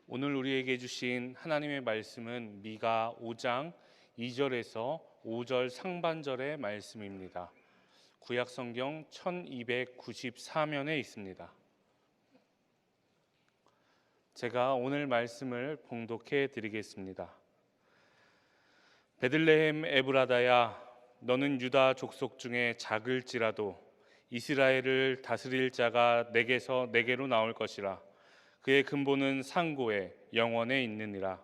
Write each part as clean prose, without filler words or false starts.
오늘 우리에게 주신 하나님의 말씀은 미가 5장 2절에서 5절 상반절의 말씀입니다. 구약성경 1294면에 있습니다. 제가 오늘 말씀을 봉독해 드리겠습니다. 베들레헴 에브라다야, 너는 유다 족속 중에 작을지라도 이스라엘을 다스릴 자가 내게서 내게로 나올 것이라. 그의 근본은 상고에 영원에 있느니라.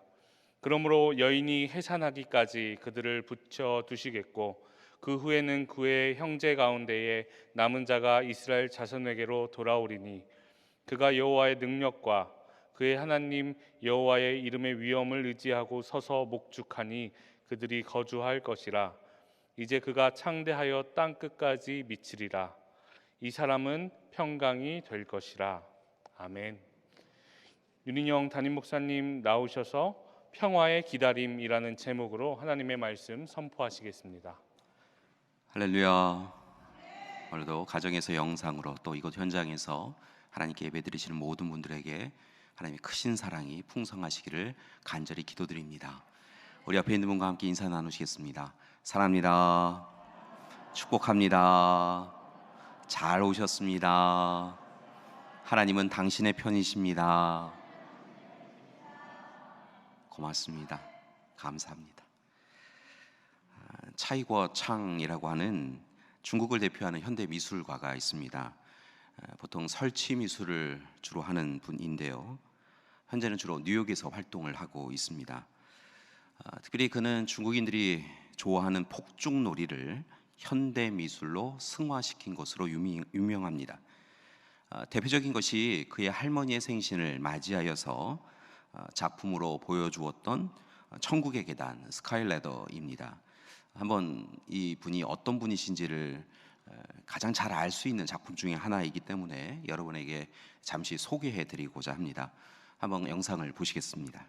그러므로 여인이 해산하기까지 그들을 붙여 두시겠고 그 후에는 그의 형제 가운데에 남은 자가 이스라엘 자손에게로 돌아오리니 그가 여호와의 능력과 그의 하나님 여호와의 이름의 위엄을 의지하고 서서 목축하니 그들이 거주할 것이라. 이제 그가 창대하여 땅 끝까지 미치리라. 이 사람은 평강이 될 것이라. 아멘. 윤인영 담임 목사님 나오셔서 평화의 기다림이라는 제목으로 하나님의 말씀 선포하시겠습니다. 할렐루야. 오늘도 가정에서 영상으로 또 이곳 현장에서 하나님께 예배드리시는 모든 분들에게 하나님의 크신 사랑이 풍성하시기를 간절히 기도드립니다. 우리 앞에 있는 분과 함께 인사 나누시겠습니다. 사랑합니다. 축복합니다. 잘 오셨습니다. 하나님은 당신의 편이십니다. 고맙습니다. 감사합니다. 차이거 창이라고 하는 중국을 대표하는 현대 미술가가 있습니다. 보통 설치 미술을 주로 하는 분인데요. 현재는 주로 뉴욕에서 활동을 하고 있습니다. 특별히 그는 중국인들이 좋아하는 폭죽놀이를 현대 미술로 승화시킨 것으로 유명합니다. 대표적인 것이 그의 할머니의 생신을 맞이하여서 작품으로 보여주었던 천국의 계단 스카이래더입니다. 한번 이 분이 어떤 분이신지를 가장 잘 알 수 있는 작품 중에 하나이기 때문에 여러분에게 잠시 소개해드리고자 합니다. 한번 영상을 보시겠습니다.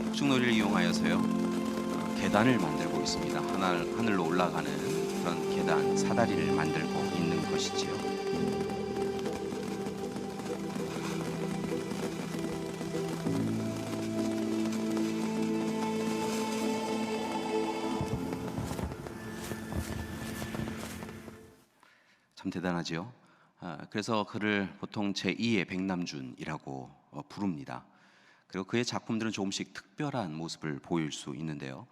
폭죽놀이를 이용하여서요 계단을 만들고 있습니다. 하늘로 올라가는 그런 계단 사다리를 만들고 있는 것이지요. 참 대단하죠. 그래서 그를 보통 제2의 백남준이라고 부릅니다. 그리고 그의 작품들은 조금씩 특별한 모습을 보일 수 있는데요.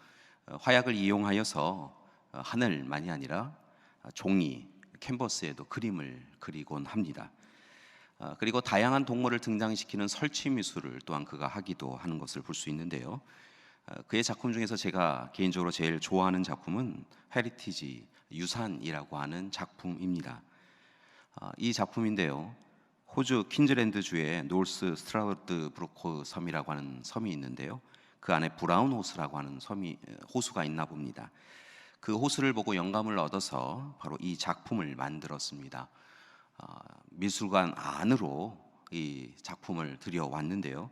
화약을 이용하여서 하늘만이 아니라 종이, 캔버스에도 그림을 그리곤 합니다. 그리고 다양한 동물을 등장시키는 설치 미술을 또한 그가 하기도 하는 것을 볼 수 있는데요. 그의 작품 중에서 제가 개인적으로 제일 좋아하는 작품은 헤리티지, 유산이라고 하는 작품입니다. 이 작품인데요, 호주 퀸즐랜드주의 노스 스트라우드 브루크 섬이라고 하는 섬이 있는데요, 그 안에 브라운 호수라고 하는 호수가 있나 봅니다. 그 호수를 보고 영감을 얻어서 바로 이 작품을 만들었습니다. 미술관 안으로 이 작품을 들여왔는데요,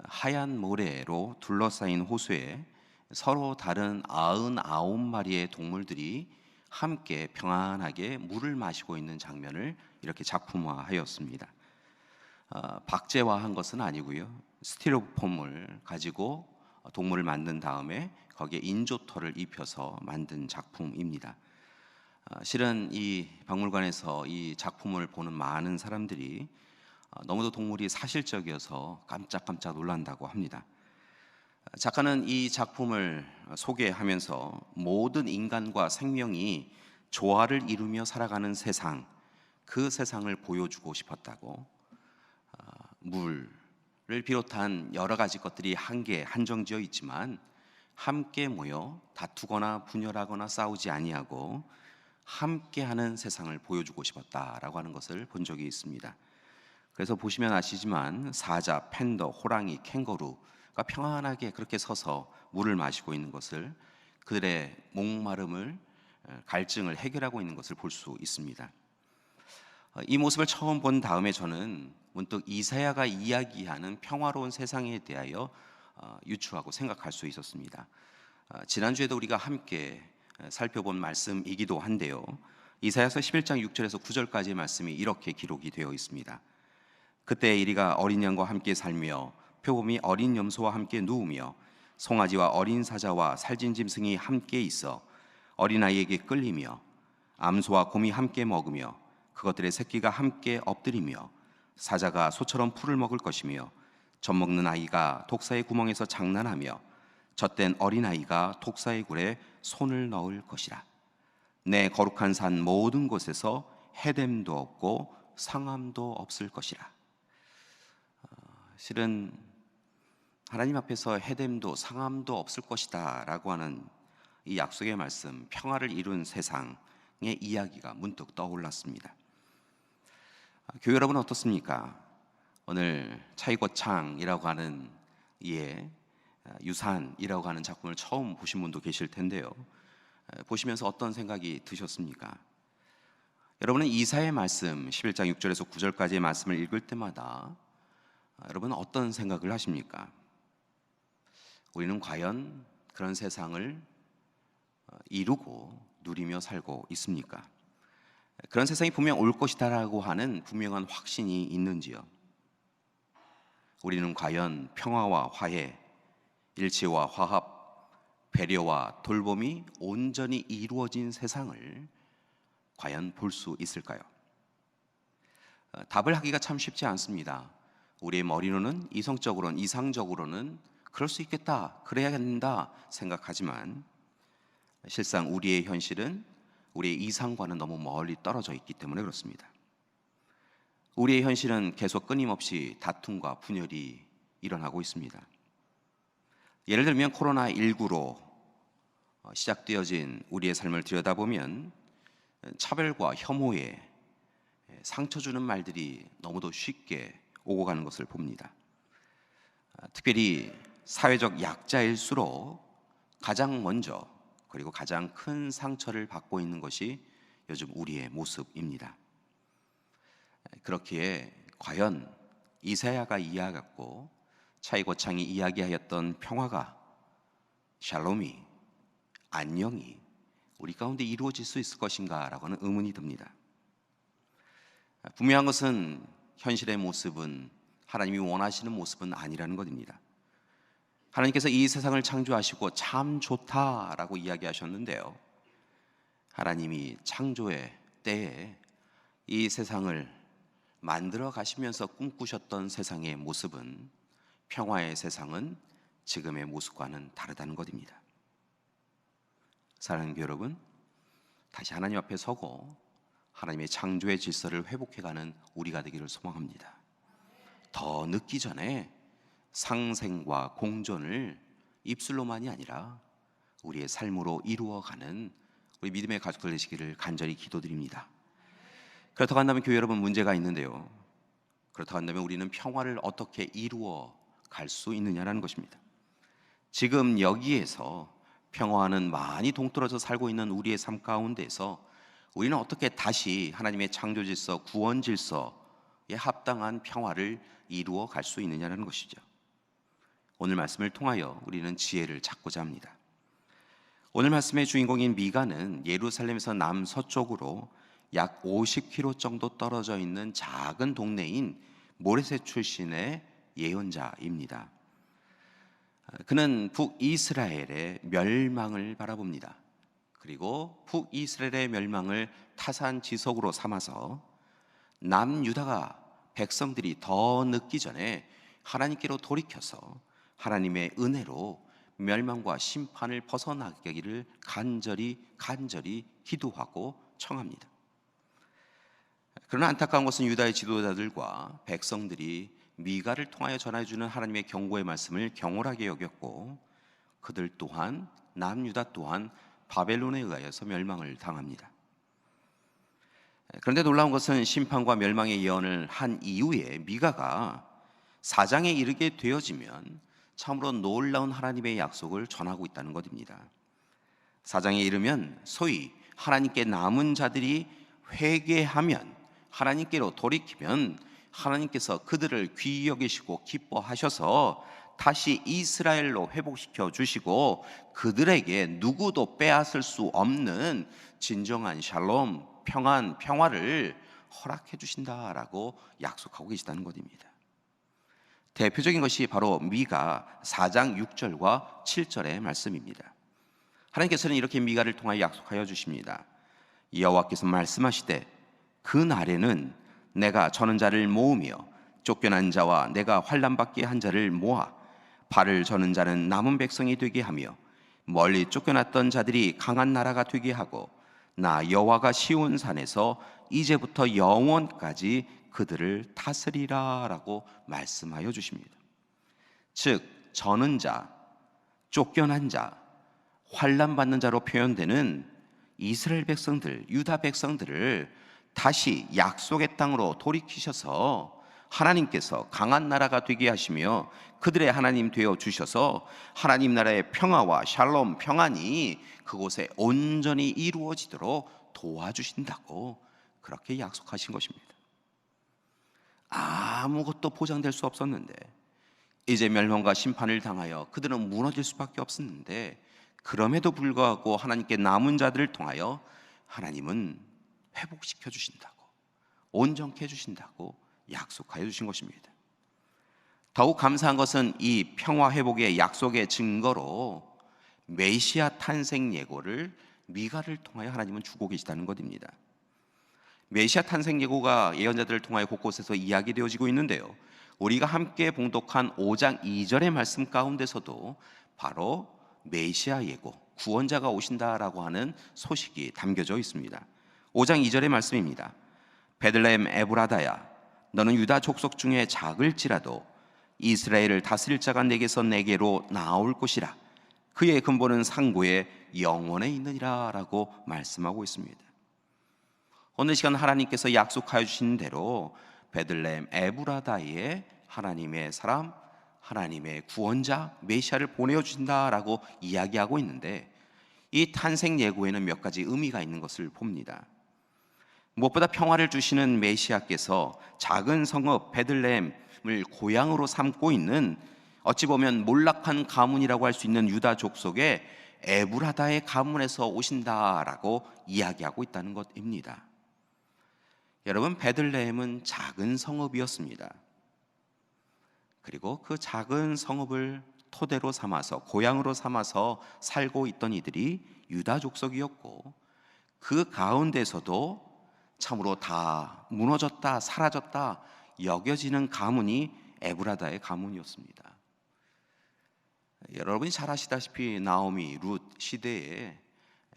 하얀 모래로 둘러싸인 호수에 서로 다른 99마리의 동물들이 함께 평안하게 물을 마시고 있는 장면을 이렇게 작품화하였습니다. 박제화한 것은 아니고요, 스티로폼을 가지고 동물을 만든 다음에 거기에 인조털을 입혀서 만든 작품입니다. 실은 이 박물관에서 이 작품을 보는 많은 사람들이 너무도 동물이 사실적이어서 깜짝깜짝 놀란다고 합니다. 작가는 이 작품을 소개하면서 모든 인간과 생명이 조화를 이루며 살아가는 세상, 그 세상을 보여주고 싶었다고, 물을 비롯한 여러 가지 것들이 한정지어 있지만 함께 모여 다투거나 분열하거나 싸우지 아니하고 함께하는 세상을 보여주고 싶었다라고 하는 것을 본 적이 있습니다. 그래서 보시면 아시지만 사자, 팬더, 호랑이, 캥거루가 평안하게 그렇게 서서 물을 마시고 있는 것을, 그들의 목마름을, 갈증을 해결하고 있는 것을 볼 수 있습니다. 이 모습을 처음 본 다음에 저는 문득 이사야가 이야기하는 평화로운 세상에 대하여 유추하고 생각할 수 있었습니다. 지난주에도 우리가 함께 살펴본 말씀이기도 한데요, 이사야서 11장 6절에서 9절까지의 말씀이 이렇게 기록이 되어 있습니다. 그때 이리가 어린 양과 함께 살며 표범이 어린 염소와 함께 누우며 송아지와 어린 사자와 살진 짐승이 함께 있어 어린아이에게 끌리며 암소와 곰이 함께 먹으며 그것들의 새끼가 함께 엎드리며 사자가 소처럼 풀을 먹을 것이며 젖먹는 아이가 독사의 구멍에서 장난하며 젖된 어린아이가 독사의 굴에 손을 넣을 것이라. 내 거룩한 산 모든 곳에서 해됨도 없고 상함도 없을 것이라. 실은 하나님 앞에서 해됨도 상함도 없을 것이다 라고 하는 이 약속의 말씀, 평화를 이룬 세상의 이야기가 문득 떠올랐습니다. 교회 여러분 어떻습니까? 오늘 차이고창이라고 하는 유산이라고 하는 작품을 처음 보신 분도 계실 텐데요. 보시면서 어떤 생각이 드셨습니까? 여러분은 이사야의 말씀 11장 6절에서 9절까지의 말씀을 읽을 때마다 여러분은 어떤 생각을 하십니까? 우리는 과연 그런 세상을 이루고 누리며 살고 있습니까? 그런 세상이 분명 올 것이다라고 하는 분명한 확신이 있는지요? 우리는 과연 평화와 화해, 일치와 화합, 배려와 돌봄이 온전히 이루어진 세상을 과연 볼 수 있을까요? 답을 하기가 참 쉽지 않습니다. 우리의 머리로는 이성적으로는 이상적으로는 그럴 수 있겠다, 그래야 된다 생각하지만 실상 우리의 현실은 우리의 이상과는 너무 멀리 떨어져 있기 때문에 그렇습니다. 우리의 현실은 계속 끊임없이 다툼과 분열이 일어나고 있습니다. 예를 들면 코로나19로 시작되어진 우리의 삶을 들여다보면 차별과 혐오에 상처 주는 말들이 너무도 쉽게 오고 가는 것을 봅니다. 특별히 사회적 약자일수록 가장 먼저 그리고 가장 큰 상처를 받고 있는 것이 요즘 우리의 모습입니다. 그렇기에 과연 이사야가 이야기했고 차이고창이 이야기하였던 평화가, 샬롬이, 안녕이 우리 가운데 이루어질 수 있을 것인가 라고는 의문이 듭니다. 분명한 것은 현실의 모습은 하나님이 원하시는 모습은 아니라는 것입니다. 하나님께서 이 세상을 창조하시고 참 좋다라고 이야기하셨는데요, 하나님이 창조의 때에 이 세상을 만들어 가시면서 꿈꾸셨던 세상의 모습은, 평화의 세상은 지금의 모습과는 다르다는 것입니다. 사랑하는 여러분, 다시 하나님 앞에 서고 하나님의 창조의 질서를 회복해가는 우리가 되기를 소망합니다. 더 늦기 전에 상생과 공존을 입술로만이 아니라 우리의 삶으로 이루어가는 우리 믿음의 가족들 되시기를 간절히 기도드립니다. 그렇다고 한다면 교회 여러분, 문제가 있는데요, 그렇다고 한다면 우리는 평화를 어떻게 이루어 갈 수 있느냐라는 것입니다. 지금 여기에서 평화는 많이 동떨어져 살고 있는 우리의 삶 가운데서 우리는 어떻게 다시 하나님의 창조 질서, 구원 질서에 합당한 평화를 이루어 갈 수 있느냐는 것이죠. 오늘 말씀을 통하여 우리는 지혜를 찾고자 합니다. 오늘 말씀의 주인공인 미가는 예루살렘에서 남서쪽으로 약 50km 정도 떨어져 있는 작은 동네인 모레셋 출신의 예언자입니다. 그는 북이스라엘의 멸망을 바라봅니다. 그리고 북이스라엘의 멸망을 타산지석으로 삼아서 남유다가 백성들이 더 늦기 전에 하나님께로 돌이켜서 하나님의 은혜로 멸망과 심판을 벗어나기를 간절히 기도하고 청합니다. 그러나 안타까운 것은 유다의 지도자들과 백성들이 미가를 통하여 전해주는 하나님의 경고의 말씀을 경홀하게 여겼고, 그들 또한, 남유다 또한 바벨론에 의하여서 멸망을 당합니다. 그런데 놀라운 것은 심판과 멸망의 예언을 한 이후에 미가가 4장에 이르게 되어지면 참으로 놀라운 하나님의 약속을 전하고 있다는 것입니다. 4장에 이르면 소위 하나님께 남은 자들이 회개하면, 하나님께로 돌이키면 하나님께서 그들을 귀히 여기시고 기뻐하셔서 다시 이스라엘로 회복시켜 주시고 그들에게 누구도 빼앗을 수 없는 진정한 샬롬, 평화를 허락해 주신다라고 약속하고 계시다는 것입니다. 대표적인 것이 바로 미가 4장 6절과 7절의 말씀입니다. 하나님께서는 이렇게 미가를 통하여 약속하여 주십니다. 여호와께서 말씀하시되 그 날에는 내가 저는 자를 모으며 쫓겨난 자와 내가 환난 받게 한 자를 모아 발을 저는 자는 남은 백성이 되게 하며 멀리 쫓겨났던 자들이 강한 나라가 되게 하고 나 여호와가 시온 산에서 이제부터 영원까지 그들을 다스리라 라고 말씀하여 주십니다. 즉 저는 자, 쫓겨난 자, 환난 받는 자로 표현되는 이스라엘 백성들, 유다 백성들을 다시 약속의 땅으로 돌이키셔서 하나님께서 강한 나라가 되게 하시며 그들의 하나님 되어 주셔서 하나님 나라의 평화와 샬롬, 평안이 그곳에 온전히 이루어지도록 도와주신다고 그렇게 약속하신 것입니다. 아무것도 보장될 수 없었는데 이제 멸망과 심판을 당하여 그들은 무너질 수밖에 없었는데 그럼에도 불구하고 하나님께 남은 자들을 통하여 하나님은 회복시켜 주신다고, 온전케 해주신다고 약속하여 주신 것입니다. 더욱 감사한 것은 이 평화 회복의 약속의 증거로 메시아 탄생 예고를 미가를 통하여 하나님은 주고 계시다는 것입니다. 메시아 탄생 예고가 예언자들을 통하여 곳곳에서 이야기되어지고 있는데요, 우리가 함께 봉독한 5장 2절의 말씀 가운데서도 바로 메시아 예고, 구원자가 오신다라고 하는 소식이 담겨져 있습니다. 5장 2절의 말씀입니다. 베들레헴 에브라다야, 너는 유다 족속 중에 작을지라도 이스라엘을 다스릴 자가 내게서 내게로 나올 것이라. 그의 근본은 상고에 영원에 있느니라 라고 말씀하고 있습니다. 오늘 시간 하나님께서 약속하여 주신 대로 베들레헴 에브라다에 하나님의 사람, 하나님의 구원자 메시아를 보내어 주신다라고 이야기하고 있는데, 이 탄생 예고에는 몇 가지 의미가 있는 것을 봅니다. 무엇보다 평화를 주시는 메시아께서 작은 성읍 베들레헴을 고향으로 삼고 있는, 어찌 보면 몰락한 가문이라고 할 수 있는 유다 족속의 에브라다의 가문에서 오신다라고 이야기하고 있다는 것입니다. 여러분, 베들레헴은 작은 성읍이었습니다. 그리고 그 작은 성읍을 토대로 삼아서, 고향으로 삼아서 살고 있던 이들이 유다 족속이었고, 그 가운데서도 참으로 다 무너졌다, 사라졌다 여겨지는 가문이 에브라다의 가문이었습니다. 여러분이 잘 아시다시피 나오미, 룻 시대에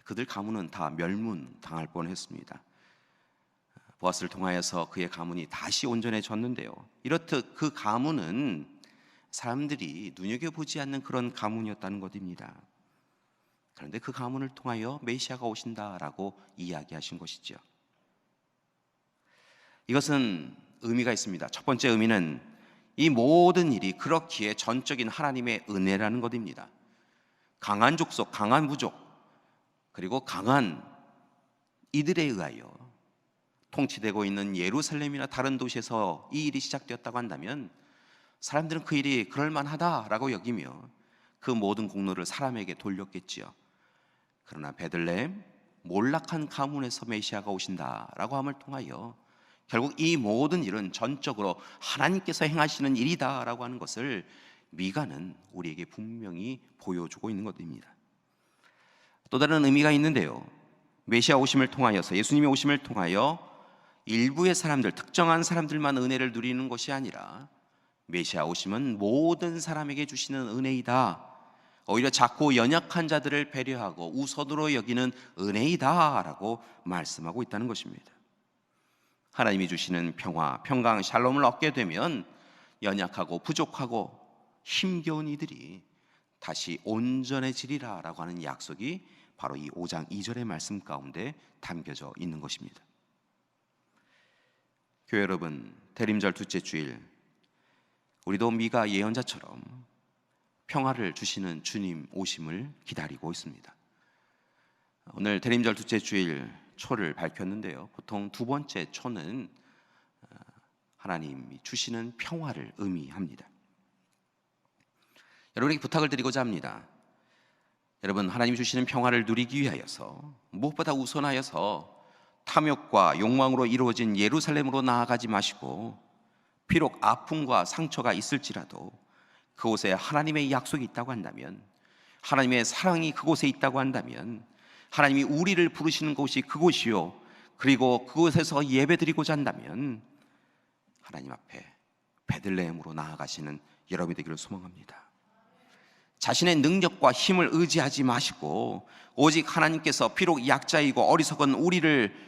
그들 가문은 다 멸문당할 뻔했습니다. 보아스를 통하여서 그의 가문이 다시 온전해졌는데요, 이렇듯 그 가문은 사람들이 눈여겨보지 않는 그런 가문이었다는 것입니다. 그런데 그 가문을 통하여 메시아가 오신다라고 이야기하신 것이죠. 이것은 의미가 있습니다. 첫 번째 의미는 이 모든 일이 그렇기에 전적인 하나님의 은혜라는 것입니다. 강한 족속, 강한 부족, 그리고 강한 이들에 의하여 통치되고 있는 예루살렘이나 다른 도시에서 이 일이 시작되었다고 한다면 사람들은 그 일이 그럴만하다라고 여기며 그 모든 공로를 사람에게 돌렸겠지요. 그러나 베들레헴, 몰락한 가문에서 메시아가 오신다라고 함을 통하여 결국 이 모든 일은 전적으로 하나님께서 행하시는 일이다라고 하는 것을 미가는 우리에게 분명히 보여주고 있는 것입니다. 또 다른 의미가 있는데요, 메시아 오심을 통하여서, 예수님의 오심을 통하여 일부의 사람들, 특정한 사람들만 은혜를 누리는 것이 아니라 메시아 오심은 모든 사람에게 주시는 은혜이다, 오히려 작고 연약한 자들을 배려하고 우선으로 여기는 은혜이다라고 말씀하고 있다는 것입니다. 하나님이 주시는 평화, 평강, 샬롬을 얻게 되면 연약하고 부족하고 힘겨운 이들이 다시 온전해지리라 라고 하는 약속이 바로 이 5장 2절의 말씀 가운데 담겨져 있는 것입니다. 교회 여러분, 대림절 둘째 주일, 우리도 미가 예언자처럼 평화를 주시는 주님 오심을 기다리고 있습니다. 오늘 대림절 둘째 주일 초를 밝혔는데요, 보통 두 번째 초는 하나님이 주시는 평화를 의미합니다. 여러분에게 부탁을 드리고자 합니다. 여러분, 하나님이 주시는 평화를 누리기 위하여서 무엇보다 우선하여서 탐욕과 욕망으로 이루어진 예루살렘으로 나아가지 마시고, 비록 아픔과 상처가 있을지라도 그곳에 하나님의 약속이 있다고 한다면, 하나님의 사랑이 그곳에 있다고 한다면, 하나님이 우리를 부르시는 곳이 그곳이요, 그리고 그곳에서 예배드리고자 한다면 하나님 앞에 베들레헴으로 나아가시는 여러분이 되기를 소망합니다. 자신의 능력과 힘을 의지하지 마시고, 오직 하나님께서 비록 약자이고 어리석은 우리를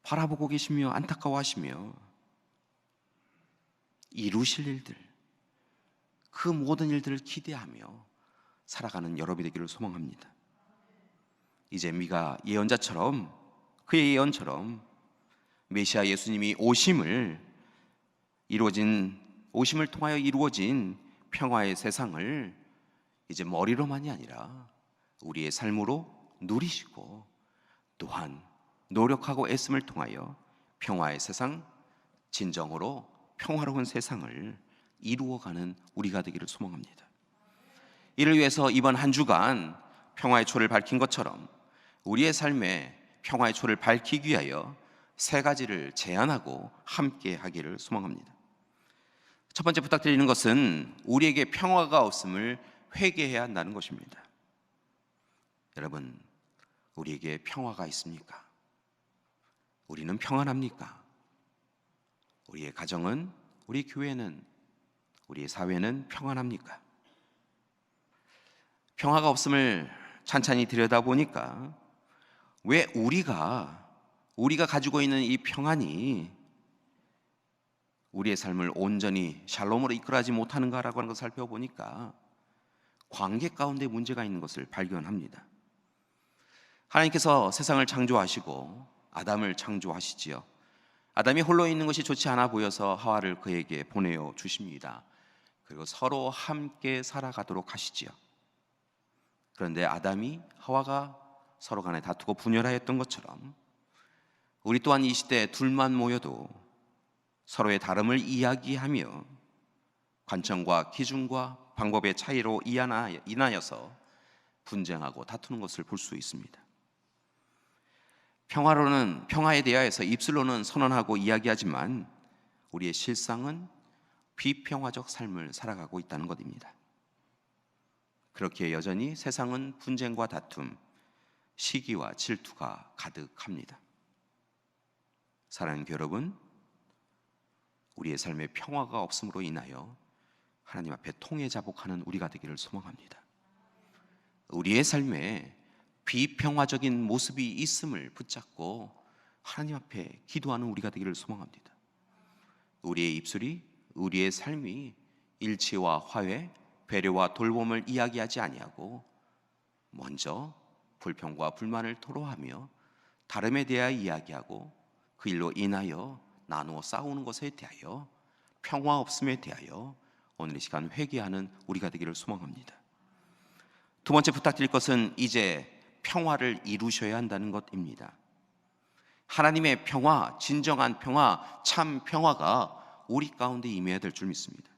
바라보고 계시며 안타까워하시며 이루실 일들, 그 모든 일들을 기대하며 살아가는 여러분이 되기를 소망합니다. 이제 미가 예언자처럼, 그의 예언처럼 메시아 예수님이 오심을 통하여 이루어진 평화의 세상을 이제 머리로만이 아니라 우리의 삶으로 누리시고, 또한 노력하고 애씀을 통하여 평화의 세상, 진정으로 평화로운 세상을 이루어가는 우리가 되기를 소망합니다. 이를 위해서 이번 한 주간 평화의 초를 밝힌 것처럼 우리의 삶에 평화의 초를 밝히기 위하여 세 가지를 제안하고 함께 하기를 소망합니다. 첫 번째 부탁드리는 것은 우리에게 평화가 없음을 회개해야 한다는 것입니다. 여러분, 우리에게 평화가 있습니까? 우리는 평안합니까? 우리의 가정은, 우리 교회는, 우리의 사회는 평안합니까? 평화가 없음을 찬찬히 들여다보니까 왜 우리가 가지고 있는 이 평안이 우리의 삶을 온전히 샬롬으로 이끌어가지 못하는가라고 하는 것을 살펴보니까 관계 가운데 문제가 있는 것을 발견합니다. 하나님께서 세상을 창조하시고 아담을 창조하시지요. 아담이 홀로 있는 것이 좋지 않아 보여서 하와를 그에게 보내어 주십니다. 그리고 서로 함께 살아가도록 하시지요. 그런데 아담이 하와가 서로 간에 다투고 분열하였던 것처럼 우리 또한 이 시대에 둘만 모여도 서로의 다름을 이야기하며 관점과 기준과 방법의 차이로 인하여서 분쟁하고 다투는 것을 볼 수 있습니다. 평화에 대하여서 입술로는 선언하고 이야기하지만 우리의 실상은 비평화적 삶을 살아가고 있다는 것입니다. 그렇게 여전히 세상은 분쟁과 다툼, 시기와 질투가 가득합니다. 사랑하는 여러분, 우리의 삶에 평화가 없음으로 인하여 하나님 앞에 통회자복하는 우리가 되기를 소망합니다. 우리의 삶에 비평화적인 모습이 있음을 붙잡고 하나님 앞에 기도하는 우리가 되기를 소망합니다. 우리의 입술이, 우리의 삶이 일치와 화해, 배려와 돌봄을 이야기하지 아니하고 먼저 불평과 불만을 토로하며 다름에 대하여 이야기하고 그 일로 인하여 나누어 싸우는 것에 대하여, 평화 없음에 대하여 오늘 이 시간 회개하는 우리가 되기를 소망합니다. 두 번째 부탁드릴 것은 이제 평화를 이루셔야 한다는 것입니다. 하나님의 평화, 진정한 평화, 참 평화가 우리 가운데 임해야 될 줄 믿습니다.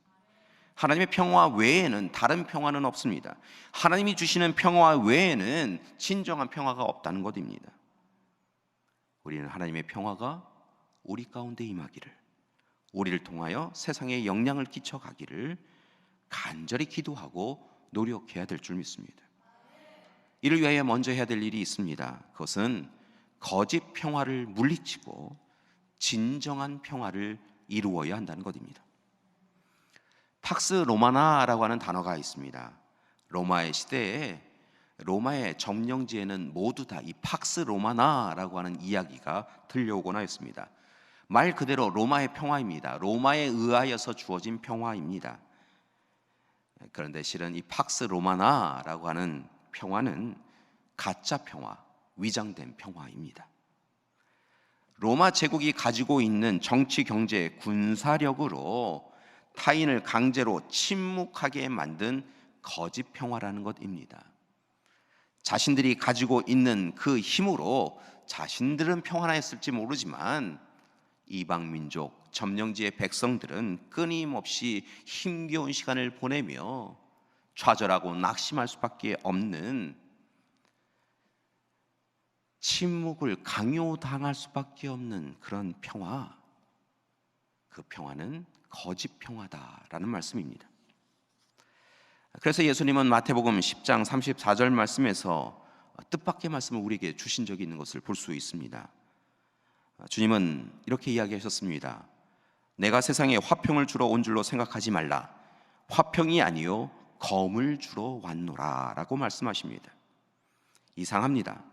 하나님의 평화 외에는 다른 평화는 없습니다. 하나님이 주시는 평화 외에는 진정한 평화가 없다는 것입니다. 우리는 하나님의 평화가 우리 가운데 임하기를, 우리를 통하여 세상에 영향을 끼쳐가기를 간절히 기도하고 노력해야 될 줄 믿습니다. 이를 위하여 먼저 해야 될 일이 있습니다. 그것은 거짓 평화를 물리치고 진정한 평화를 이루어야 한다는 것입니다. 팍스 로마나라고 하는 단어가 있습니다. 로마의 시대에 로마의 점령지에는 모두 다 이 팍스 로마나라고 하는 이야기가 들려오곤 하였습니다. 말 그대로 로마의 평화입니다. 로마에 의하여서 주어진 평화입니다. 그런데 실은 이 팍스 로마나라고 하는 평화는 가짜 평화, 위장된 평화입니다. 로마 제국이 가지고 있는 정치, 경제, 군사력으로 타인을 강제로 침묵하게 만든 거짓 평화라는 것입니다. 자신들이 가지고 있는 그 힘으로 자신들은 평안했을지 모르지만 이방 민족, 점령지의 백성들은 끊임없이 힘겨운 시간을 보내며 좌절하고 낙심할 수밖에 없는 침묵을 강요당할 수밖에 없는 그런 평화, 그 평화는 거짓 평화다라는 말씀입니다. 그래서 예수님은 마태복음 10장 34절 말씀에서 뜻밖의 말씀을 우리에게 주신 적이 있는 것을 볼 수 있습니다. 주님은 이렇게 이야기하셨습니다. 내가 세상에 화평을 주러 온 줄로 생각하지 말라. 화평이 아니요 검을 주러 왔노라 라고 말씀하십니다. 이상합니다.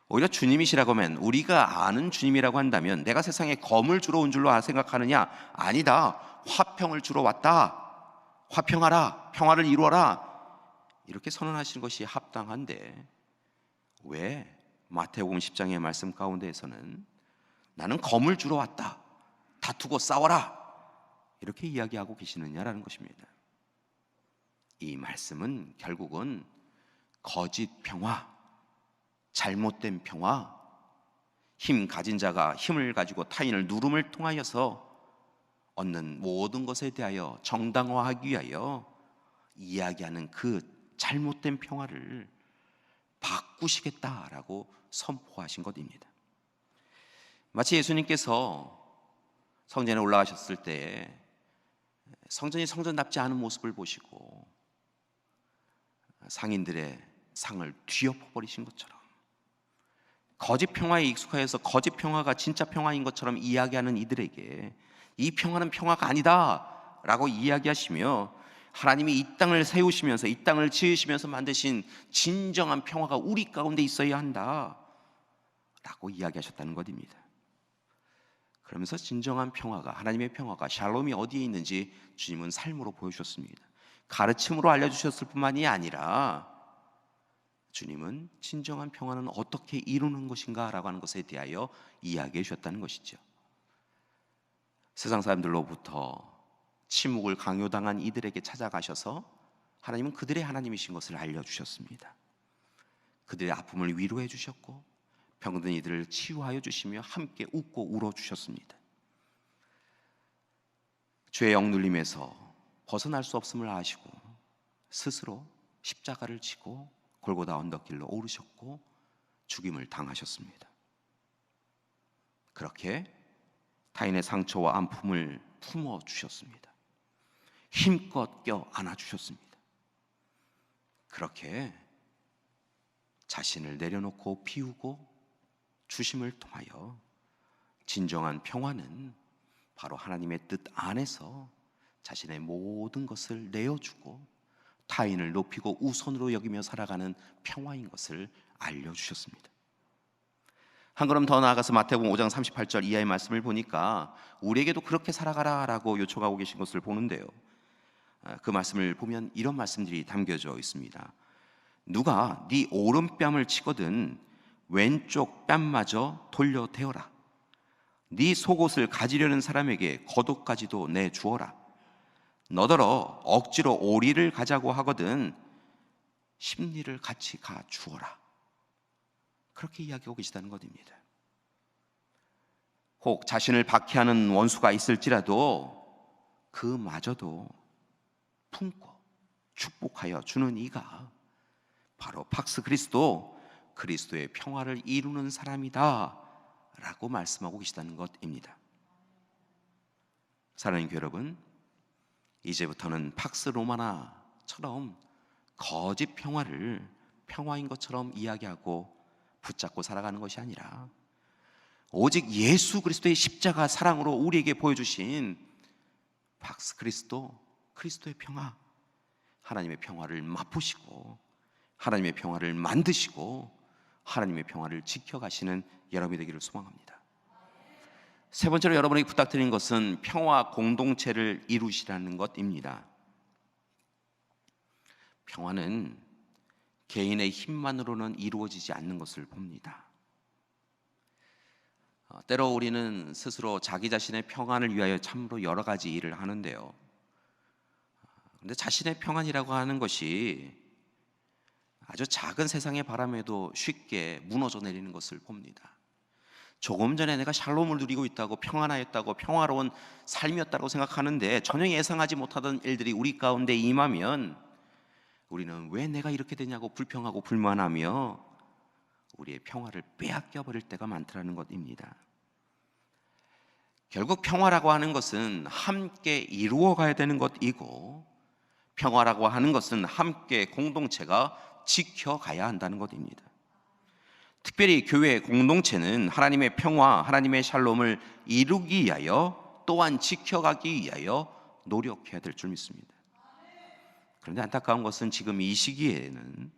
오히려 주님이시라고 하면, 우리가 아는 주님이라고 한다면 내가 세상에 검을 주러 온 줄로 생각하느냐? 아니다. 화평을 주러 왔다. 화평하라. 평화를 이루어라. 이렇게 선언하시는 것이 합당한데 왜 마태복음 10장의 말씀 가운데에서는 나는 검을 주러 왔다. 다투고 싸워라. 이렇게 이야기하고 계시느냐라는 것입니다. 이 말씀은 결국은 거짓 평화, 잘못된 평화, 힘 가진 자가 힘을 가지고 타인을 누름을 통하여서 얻는 모든 것에 대하여 정당화하기 위하여 이야기하는 그 잘못된 평화를 바꾸시겠다라고 선포하신 것입니다. 마치 예수님께서 성전에 올라가셨을 때 성전이 성전답지 않은 모습을 보시고 상인들의 상을 뒤엎어 버리신 것처럼, 거짓 평화에 익숙하여서 거짓 평화가 진짜 평화인 것처럼 이야기하는 이들에게 이 평화는 평화가 아니다 라고 이야기하시며, 하나님이 이 땅을 세우시면서 이 땅을 지으시면서 만드신 진정한 평화가 우리 가운데 있어야 한다 라고 이야기하셨다는 것입니다. 그러면서 진정한 평화가, 하나님의 평화가, 샬롬이 어디에 있는지 주님은 삶으로 보여주셨습니다. 가르침으로 알려주셨을 뿐만이 아니라 주님은 진정한 평화는 어떻게 이루는 것인가 라고 하는 것에 대하여 이야기해 주셨다는 것이죠. 세상 사람들로부터 침묵을 강요당한 이들에게 찾아가셔서 하나님은 그들의 하나님이신 것을 알려주셨습니다. 그들의 아픔을 위로해 주셨고 병든 이들을 치유하여 주시며 함께 웃고 울어주셨습니다. 죄의 억눌림에서 벗어날 수 없음을 아시고 스스로 십자가를 지고 골고다 언덕길로 오르셨고 죽임을 당하셨습니다. 그렇게 타인의 상처와 아픔을 품어주셨습니다. 힘껏 껴 안아주셨습니다. 그렇게 자신을 내려놓고 비우고 주심을 통하여 진정한 평화는 바로 하나님의 뜻 안에서 자신의 모든 것을 내어주고 타인을 높이고 우선으로 여기며 살아가는 평화인 것을 알려주셨습니다. 한 걸음 더 나아가서 마태복음 5장 38절 이하의 말씀을 보니까 우리에게도 그렇게 살아가라라고 요청하고 계신 것을 보는데요, 그 말씀을 보면 이런 말씀들이 담겨져 있습니다. 누가 네 오른뺨을 치거든 왼쪽 뺨마저 돌려대어라. 네 속옷을 가지려는 사람에게 겉옷까지도 내주어라. 너더러 억지로 오리를 가자고 하거든 십리를 같이 가주어라. 그렇게 이야기하고 계시다는 것입니다. 혹 자신을 박해하는 원수가 있을지라도 그마저도 품고 축복하여 주는 이가 바로 팍스 그리스도, 그리스도의 평화를 이루는 사람이다 라고 말씀하고 계시다는 것입니다. 사랑하는 교회 여러분, 이제부터는 팍스 로마나처럼 거짓 평화를 평화인 것처럼 이야기하고 붙잡고 살아가는 것이 아니라 오직 예수 그리스도의 십자가 사랑으로 우리에게 보여주신 팍스 그리스도, 그리스도의 평화, 하나님의 평화를 맛보시고 하나님의 평화를 만드시고 하나님의 평화를 지켜가시는 여러분이 되기를 소망합니다. 세 번째로 여러분에게 부탁드리는 것은 평화 공동체를 이루시라는 것입니다. 평화는 개인의 힘만으로는 이루어지지 않는 것을 봅니다. 때로 우리는 스스로 자기 자신의 평안을 위하여 참으로 여러 가지 일을 하는데요, 그런데 자신의 평안이라고 하는 것이 아주 작은 세상의 바람에도 쉽게 무너져 내리는 것을 봅니다. 조금 전에 내가 샬롬을 누리고 있다고, 평안하였다고, 평화로운 삶이었다고 생각하는데 전혀 예상하지 못하던 일들이 우리 가운데 임하면 우리는 왜 내가 이렇게 되냐고 불평하고 불만하며 우리의 평화를 빼앗겨 버릴 때가 많더라는 것입니다. 결국 평화라고 하는 것은 함께 이루어가야 되는 것이고, 평화라고 하는 것은 함께 공동체가 지켜가야 한다는 것입니다. 특별히 교회 공동체는 하나님의 평화, 하나님의 샬롬을 이루기 위하여, 또한 지켜가기 위하여 노력해야 될 줄 믿습니다. 그런데 안타까운 것은 지금 이 시기에는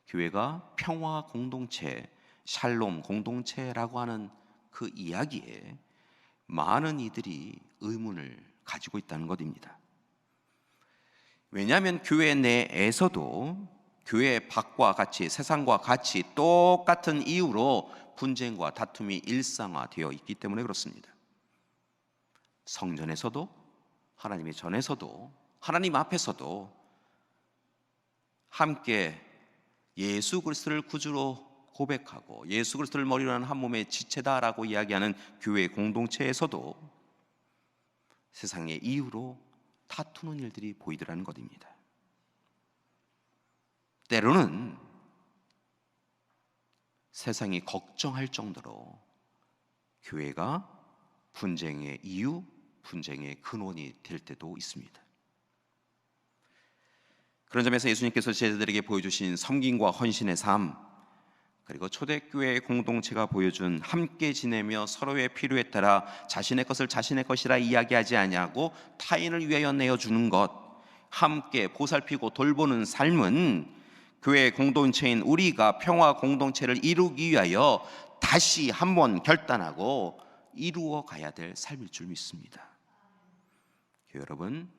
교회가 평화 공동체, 샬롬 공동체라고 하는 그 이야기에 많은 이들이 의문을 가지고 있다는 것입니다. 왜냐하면 교회 내에서도 교회 밖과 같이, 세상과 같이 똑같은 이유로 분쟁과 다툼이 일상화되어 있기 때문에 그렇습니다. 성전에서도, 하나님의 전에서도, 하나님 앞에서도 함께 예수 그리스도를 구주로 고백하고 예수 그리스도를 머리로 하는 한 몸의 지체다라고 이야기하는 교회 공동체에서도 세상의 이유로 다투는 일들이 보이더라는 것입니다. 때로는 세상이 걱정할 정도로 교회가 분쟁의 이유, 분쟁의 근원이 될 때도 있습니다. 그런 점에서 예수님께서 제자들에게 보여주신 섬김과 헌신의 삶, 그리고 초대교회 공동체가 보여준 함께 지내며 서로의 필요에 따라 자신의 것을 자신의 것이라 이야기하지 아니하고 타인을 위하여 내어주는 것, 함께 보살피고 돌보는 삶은 교회 공동체인 우리가 평화 공동체를 이루기 위하여 다시 한번 결단하고 이루어 가야 될 삶일 줄 믿습니다. 교회 여러분,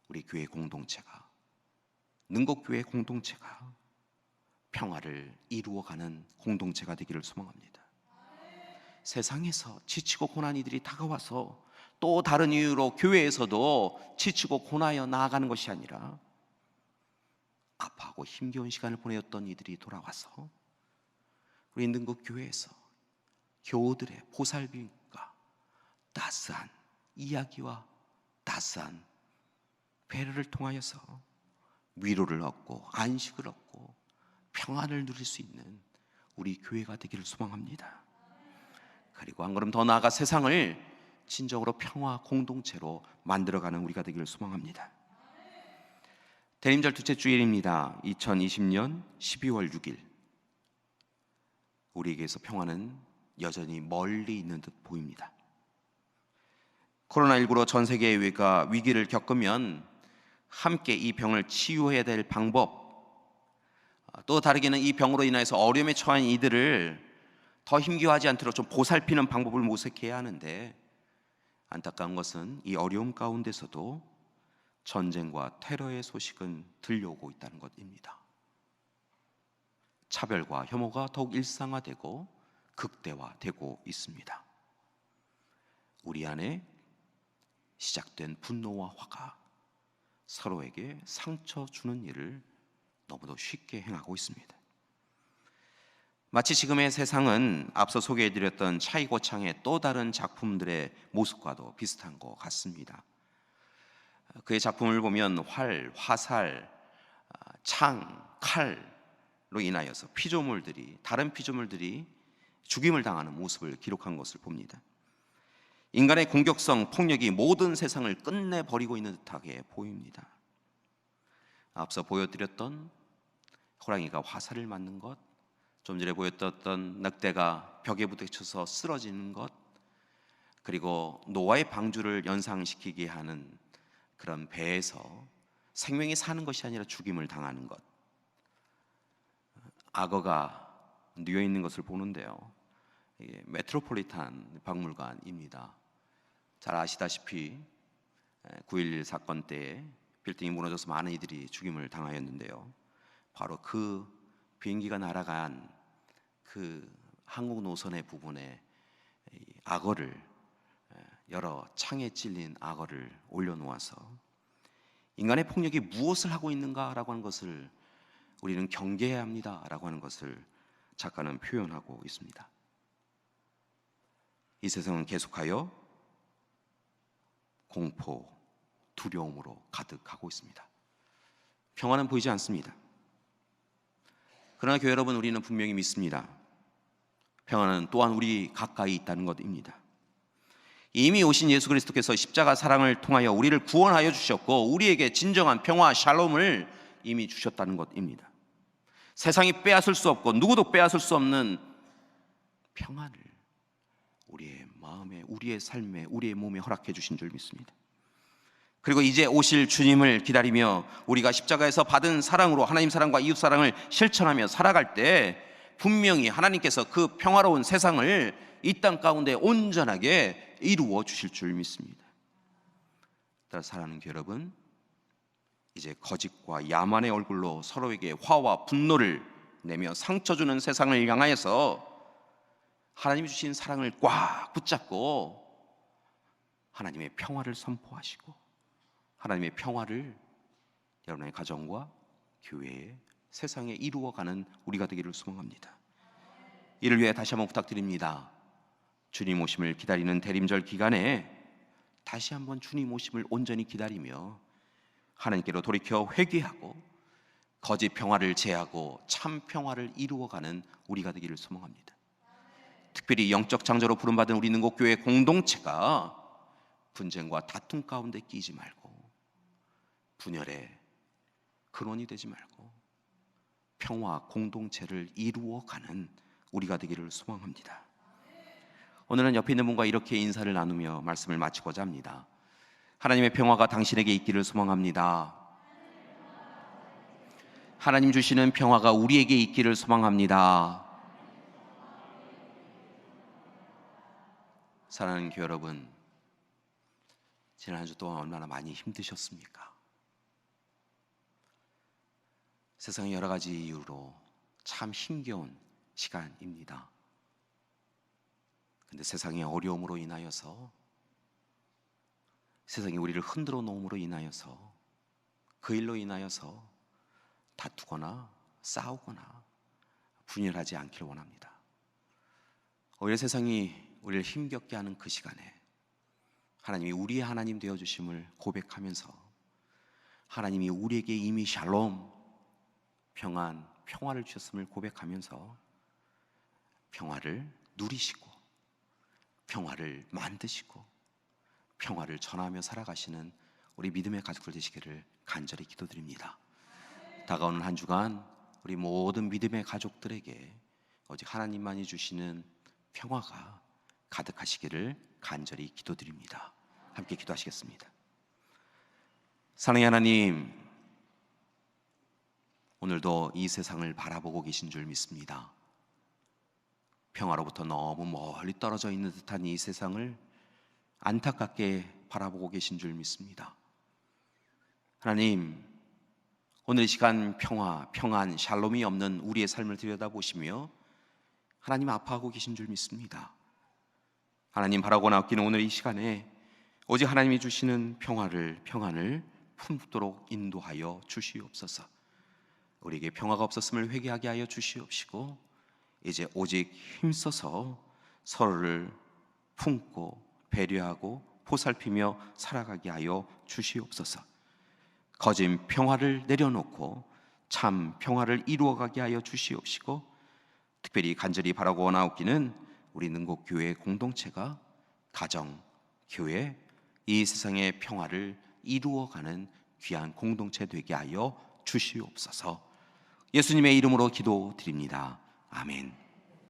우리 교회 공동체가, 능곡교회 공동체가 평화를 이루어가는 공동체가 되기를 소망합니다. 세상에서 지치고 고난 이들이 다가와서 또 다른 이유로 교회에서도 지치고 고나여 나아가는 것이 아니라 아파하고 힘겨운 시간을 보내었던 이들이 돌아와서 우리 능곡교회에서 교우들의 보살핌과 따스한 이야기와 따스한 배려를 통하여서 위로를 얻고 안식을 얻고 평안을 누릴 수 있는 우리 교회가 되기를 소망합니다. 그리고 한 걸음 더 나아가 세상을 진정으로 평화 공동체로 만들어가는 우리가 되기를 소망합니다. 대림절 둘째 주일입니다. 2020년 12월 6일. 우리에게서 평화는 여전히 멀리 있는 듯 보입니다. 코로나19로 전 세계가 위기를 겪으면 함께 이 병을 치유해야 될 방법, 또 다르게는 이 병으로 인해서 어려움에 처한 이들을 더 힘겨워하지 않도록 좀 보살피는 방법을 모색해야 하는데, 안타까운 것은 이 어려움 가운데서도 전쟁과 테러의 소식은 들려오고 있다는 것입니다. 차별과 혐오가 더욱 일상화되고 극대화되고 있습니다. 우리 안에 시작된 분노와 화가 서로에게 상처 주는 일을 너무도 쉽게 행하고 있습니다. 마치 지금의 세상은 앞서 소개해드렸던 차이고창의 또 다른 작품들의 모습과도 비슷한 것 같습니다. 그의 작품을 보면 활, 화살, 창, 칼로 인하여서 다른 피조물들이 죽임을 당하는 모습을 기록한 것을 봅니다. 인간의 공격성, 폭력이 모든 세상을 끝내버리고 있는 듯하게 보입니다. 앞서 보여드렸던 호랑이가 화살을 맞는 것, 좀 전에 보였던 늑대가 벽에 부딪혀서 쓰러지는 것, 그리고 노아의 방주를 연상시키게 하는 그런 배에서 생명이 사는 것이 아니라 죽임을 당하는 것, 악어가 뉘어 있는 것을 보는데요. 이게 메트로폴리탄 박물관입니다. 잘 아시다시피 9.11 사건 때 빌딩이 무너져서 많은 이들이 죽임을 당하였는데요. 바로 그 비행기가 날아간 그 한국 노선의 부분에 악어를, 여러 창에 찔린 악어를 올려놓아서 인간의 폭력이 무엇을 하고 있는가라고 하는 것을 우리는 경계해야 합니다라고 하는 것을 작가는 표현하고 있습니다. 이 세상은 계속하여 공포, 두려움으로 가득하고 있습니다. 평화는 보이지 않습니다. 그러나 교회 여러분, 우리는 분명히 믿습니다. 평화는 또한 우리 가까이 있다는 것입니다. 이미 오신 예수 그리스도께서 십자가 사랑을 통하여 우리를 구원하여 주셨고 우리에게 진정한 평화 샬롬을 이미 주셨다는 것입니다. 세상이 빼앗을 수 없고 누구도 빼앗을 수 없는 평안을 우리의 마음에, 우리의 삶에, 우리의 몸에 허락해 주신 줄 믿습니다. 그리고 이제 오실 주님을 기다리며 우리가 십자가에서 받은 사랑으로 하나님 사랑과 이웃 사랑을 실천하며 살아갈 때 분명히 하나님께서 그 평화로운 세상을 이 땅 가운데 온전하게 이루어 주실 줄 믿습니다. 따라 사랑하는 교회 여러분, 이제 거짓과 야만의 얼굴로 서로에게 화와 분노를 내며 상처 주는 세상을 향하여서 하나님이 주신 사랑을 꽉 붙잡고 하나님의 평화를 선포하시고 하나님의 평화를 여러분의 가정과 교회에, 세상에 이루어가는 우리가 되기를 소망합니다. 이를 위해 다시 한번 부탁드립니다. 주님 오심을 기다리는 대림절 기간에 다시 한번 주님 오심을 온전히 기다리며 하나님께로 돌이켜 회개하고 거짓 평화를 제하고 참 평화를 이루어가는 우리가 되기를 소망합니다. 특별히 영적 장자로 부름받은 우리 능곡교회 공동체가 분쟁과 다툼 가운데 끼지 말고 분열의 근원이 되지 말고 평화 공동체를 이루어가는 우리가 되기를 소망합니다. 오늘은 옆에 있는 분과 이렇게 인사를 나누며 말씀을 마치고자 합니다. 하나님의 평화가 당신에게 있기를 소망합니다. 하나님 주시는 평화가 우리에게 있기를 소망합니다. 사랑하는 교회 여러분, 지난 한 주 동안 얼마나 많이 힘드셨습니까? 세상의 여러 가지 이유로 참 힘겨운 시간입니다. 근데 세상의 어려움으로 인하여서, 세상이 우리를 흔들어 놓음으로 인하여서, 그 일로 인하여서 다투거나 싸우거나 분열하지 않기를 원합니다. 오히려 세상이 우리를 힘겹게 하는 그 시간에 하나님이 우리의 하나님 되어주심을 고백하면서 하나님이 우리에게 이미 샬롬, 평안, 평화를 주셨음을 고백하면서 평화를 누리시고 평화를 만드시고 평화를 전하며 살아가시는 우리 믿음의 가족들 되시기를 간절히 기도드립니다. 다가오는 한 주간 우리 모든 믿음의 가족들에게 오직 하나님만이 주시는 평화가 가득하시기를 간절히 기도드립니다. 함께 기도하시겠습니다. 사랑의 하나님, 오늘도 이 세상을 바라보고 계신 줄 믿습니다. 평화로부터 너무 멀리 떨어져 있는 듯한 이 세상을 안타깝게 바라보고 계신 줄 믿습니다. 하나님, 오늘 이 시간 평화, 평안, 샬롬이 없는 우리의 삶을 들여다보시며 하나님 아파하고 계신 줄 믿습니다. 하나님 바라고 아끼는 오늘 이 시간에 오직 하나님이 주시는 평안을 품도록 인도하여 주시옵소서. 우리에게 평화가 없었음을 회개하게 하여 주시옵시고 이제 오직 힘써서 서로를 품고 배려하고 보살피며 살아가게 하여 주시옵소서. 거짓 평화를 내려놓고 참 평화를 이루어가게 하여 주시옵시고 특별히 간절히 바라고 원하옵기는 우리 능곡교회 공동체가 가정, 교회, 이 세상의 평화를 이루어가는 귀한 공동체 되게 하여 주시옵소서. 예수님의 이름으로 기도드립니다. 아멘.